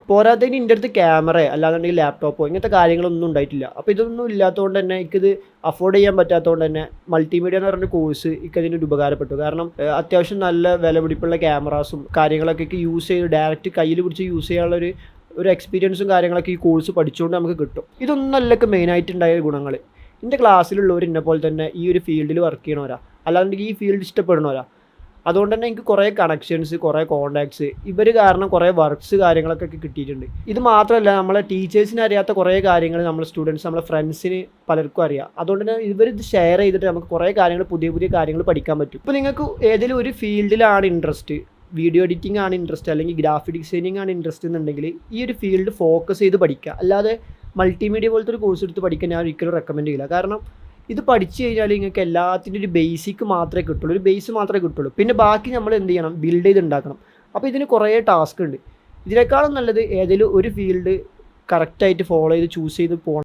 പോരാത്തതിന് എൻ്റെ അടുത്ത് ക്യാമറ അല്ലാന്നുണ്ടെങ്കിൽ ലാപ്ടോപ്പോ ഇങ്ങനത്തെ കാര്യങ്ങളൊന്നും ഉണ്ടായിട്ടില്ല. അപ്പോൾ ഇതൊന്നും ഇല്ലാത്തതുകൊണ്ട് തന്നെ എനിക്കിത് അഫോർഡ് ചെയ്യാൻ പറ്റാത്തതുകൊണ്ട് തന്നെ മൾട്ടിമീഡിയ എന്ന് പറഞ്ഞ കോഴ്സ് എനിക്കതിന് ഉപകാരപ്പെട്ടു. കാരണം അത്യാവശ്യം നല്ല വിലപിടിപ്പുള്ള ക്യാമറാസും കാര്യങ്ങളൊക്കെ യൂസ് ചെയ്ത് ഡയറക്റ്റ് കയ്യിൽ പിടിച്ച് യൂസ് ചെയ്യാനുള്ള ഒരു എക്സ്പീരിയൻസും കാര്യങ്ങളൊക്കെ ഈ കോഴ്സ് പഠിച്ചുകൊണ്ട് നമുക്ക് കിട്ടും. ഇതൊന്നല്ലൊക്കെ മെയിനായിട്ടുണ്ടായ ഗുണങ്ങൾ. എൻ്റെ ക്ലാസ്സിലുള്ളവർ എന്നെ പോലെ തന്നെ ഈ ഒരു ഫീൽഡിൽ വർക്ക് ചെയ്യണവരാ, അല്ലാന്നുണ്ടെങ്കിൽ ഈ ഫീൽഡ് ഇഷ്ടപ്പെടുന്നവരാ. അതുകൊണ്ട് തന്നെ എനിക്ക് കുറേ കണക്ഷൻസ്, കുറേ കോൺടാക്ട്സ്, ഇവർ കാരണം കുറേ വർക്ക്സ് കാര്യങ്ങളൊക്കെ കിട്ടിയിട്ടുണ്ട്. ഇത് മാത്രമല്ല, നമ്മളെ ടീച്ചേഴ്സിന് അറിയാത്ത കുറേ കാര്യങ്ങൾ നമ്മുടെ സ്റ്റുഡൻസ്, നമ്മളെ ഫ്രണ്ട്സിന് പലർക്കും അറിയാം. അതുകൊണ്ട് തന്നെ ഇവരിത് ഷെയർ ചെയ്തിട്ട് നമുക്ക് കുറേ കാര്യങ്ങൾ, പുതിയ പുതിയ കാര്യങ്ങൾ പഠിക്കാൻ പറ്റും. ഇപ്പോൾ നിങ്ങൾക്ക് ഏതെങ്കിലും ഒരു ഫീൽഡിലാണ് ഇൻട്രസ്റ്റ്, വീഡിയോ എഡിറ്റിംഗ് ആണ് ഇൻട്രസ്റ്റ്, അല്ലെങ്കിൽ ഗ്രാഫിക് ഡിസൈനിങ് ആണ് ഇൻട്രസ്റ്റ് എന്നുണ്ടെങ്കിൽ ഈ ഒരു ഫീൽഡ് ഫോക്കസ് ചെയ്ത് പഠിക്കുക. അല്ലാതെ മൾട്ടിമീഡിയ പോലത്തെ ഒരു കോഴ്സ് എടുത്ത് പഠിക്കാൻ ഞാൻ ഒരിക്കലും റെക്കമെൻഡ് ചെയ്യില്ല. കാരണം ഇത് പഠിച്ചു കഴിഞ്ഞാൽ നിങ്ങൾക്ക് എല്ലാത്തിൻ്റെ ഒരു ബേസിക് മാത്രമേ കിട്ടുള്ളൂ, ഒരു ബേസ് മാത്രമേ കിട്ടുള്ളൂ. പിന്നെ ബാക്കി നമ്മൾ എന്ത് ചെയ്യണം, ബിൽഡ് ചെയ്തുണ്ടാക്കണം. അപ്പോൾ ഇതിന് കുറേ ടാസ്ക് ഉണ്ട്. ഇതിനേക്കാളും നല്ലത് ഏതെങ്കിലും ഒരു ഫീൽഡ് കറക്റ്റായിട്ട് ഫോളോ ചെയ്ത് ചൂസ് ചെയ്ത് പോകണം.